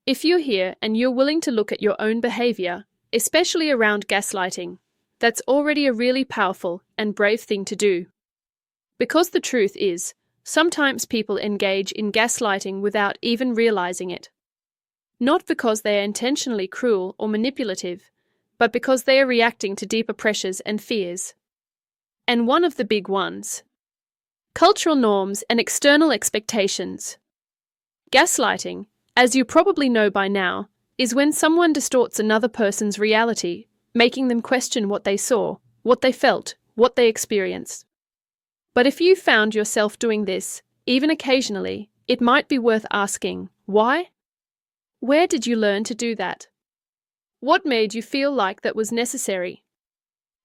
If you're here and you're willing to look at your own behavior, especially around gaslighting, that's already a really powerful and brave thing to do. Because the truth is, sometimes people engage in gaslighting without even realizing it. Not because they are intentionally cruel or manipulative, but because they are reacting to deeper pressures and fears. And one of the big ones: cultural norms and external expectations. Gaslighting, as you probably know by now, is when someone distorts another person's reality, making them question what they saw, what they felt, what they experienced. But if you found yourself doing this, even occasionally, it might be worth asking, why? Where did you learn to do that? What made you feel like that was necessary?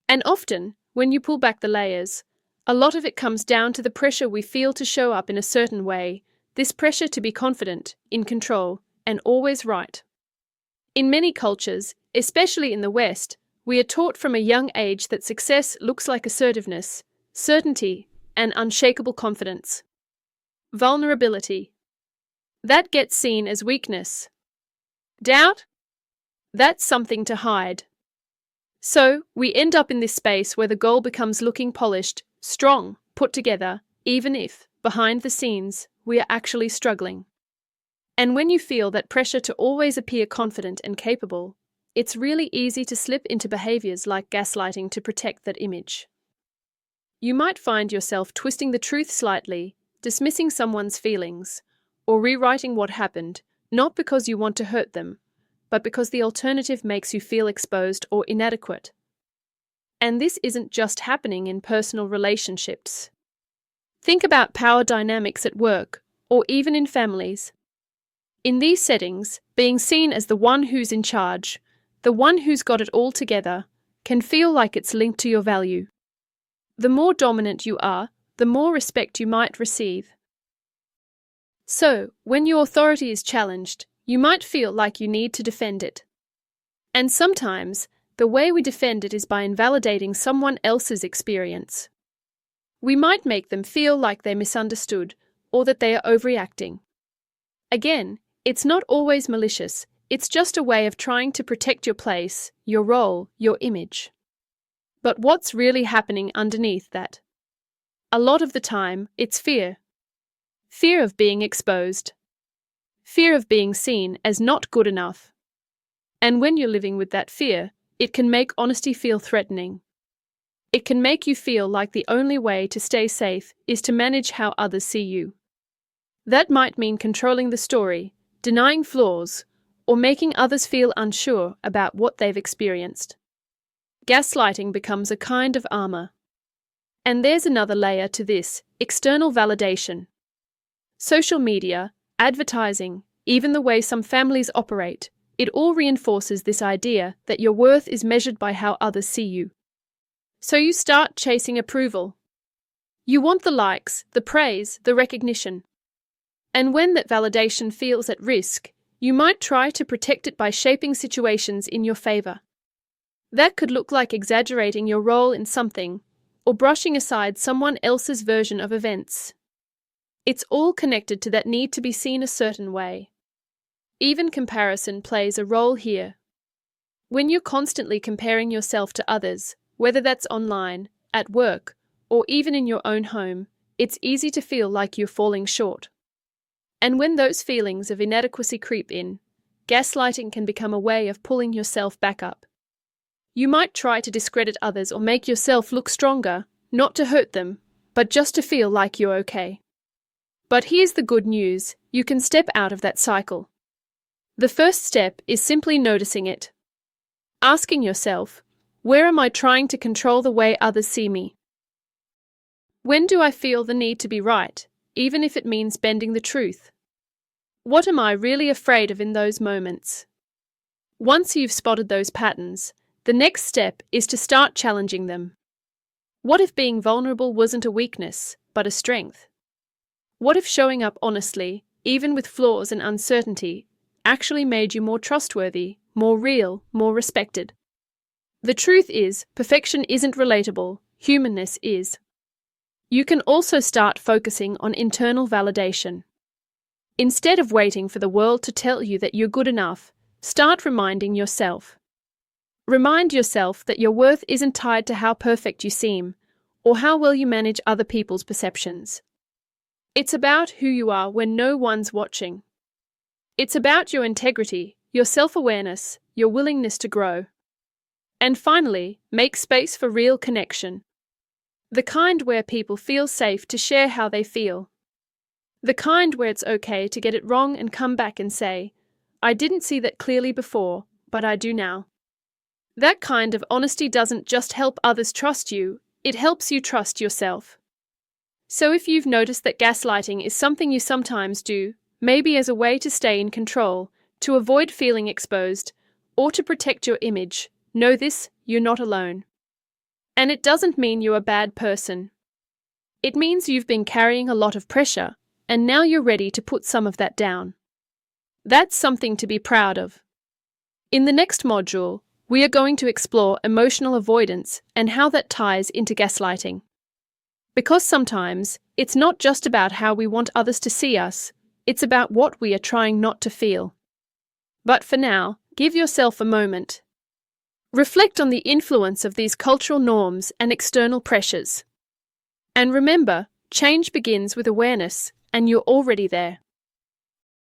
And often, when you pull back the layers, a lot of it comes down to the pressure we feel to show up in a certain way, this pressure to be confident, in control, and always right. In many cultures, especially in the West, we are taught from a young age that success looks like assertiveness, certainty, and unshakable confidence. Vulnerability. That gets seen as weakness. Doubt? That's something to hide. So, we end up in this space where the goal becomes looking polished, strong, put together, even if, behind the scenes, we are actually struggling. And when you feel that pressure to always appear confident and capable, it's really easy to slip into behaviors like gaslighting to protect that image. You might find yourself twisting the truth slightly, dismissing someone's feelings, or rewriting what happened, not because you want to hurt them, but because the alternative makes you feel exposed or inadequate. And this isn't just happening in personal relationships. Think about power dynamics at work, or even in families. In these settings, being seen as the one who's in charge, the one who's got it all together, can feel like it's linked to your value. The more dominant you are, the more respect you might receive. So, when your authority is challenged, you might feel like you need to defend it. And sometimes, the way we defend it is by invalidating someone else's experience. We might make them feel like they're misunderstood or that they are overreacting. Again, it's not always malicious, it's just a way of trying to protect your place, your role, your image. But what's really happening underneath that? A lot of the time, it's fear. Fear of being exposed. Fear of being seen as not good enough. And when you're living with that fear, it can make honesty feel threatening. It can make you feel like the only way to stay safe is to manage how others see you. That might mean controlling the story, denying flaws, or making others feel unsure about what they've experienced. Gaslighting becomes a kind of armor. And there's another layer to this: external validation. Social media, advertising, even the way some families operate, it all reinforces this idea that your worth is measured by how others see you. So you start chasing approval. You want the likes, the praise, the recognition. And when that validation feels at risk, you might try to protect it by shaping situations in your favor. That could look like exaggerating your role in something, or brushing aside someone else's version of events. It's all connected to that need to be seen a certain way. Even comparison plays a role here. When you're constantly comparing yourself to others, whether that's online, at work, or even in your own home, it's easy to feel like you're falling short. And when those feelings of inadequacy creep in, gaslighting can become a way of pulling yourself back up. You might try to discredit others or make yourself look stronger, not to hurt them, but just to feel like you're okay. But here's the good news: you can step out of that cycle. The first step is simply noticing it. Asking yourself, where am I trying to control the way others see me? When do I feel the need to be right, even if it means bending the truth? What am I really afraid of in those moments? Once you've spotted those patterns, the next step is to start challenging them. What if being vulnerable wasn't a weakness, but a strength? What if showing up honestly, even with flaws and uncertainty, actually made you more trustworthy, more real, more respected? The truth is, perfection isn't relatable, humanness is. You can also start focusing on internal validation. Instead of waiting for the world to tell you that you're good enough, start reminding yourself. Remind yourself that your worth isn't tied to how perfect you seem or how well you manage other people's perceptions. It's about who you are when no one's watching. It's about your integrity, your self-awareness, your willingness to grow. And finally, make space for real connection. The kind where people feel safe to share how they feel. The kind where it's okay to get it wrong and come back and say, "I didn't see that clearly before, but I do now." That kind of honesty doesn't just help others trust you, it helps you trust yourself. So if you've noticed that gaslighting is something you sometimes do, maybe as a way to stay in control, to avoid feeling exposed, or to protect your image, know this: you're not alone. And it doesn't mean you're a bad person. It means you've been carrying a lot of pressure, and now you're ready to put some of that down. That's something to be proud of. In the next module, we are going to explore emotional avoidance and how that ties into gaslighting. Because sometimes, it's not just about how we want others to see us, it's about what we are trying not to feel. But for now, give yourself a moment. Reflect on the influence of these cultural norms and external pressures. And remember, change begins with awareness, and you're already there.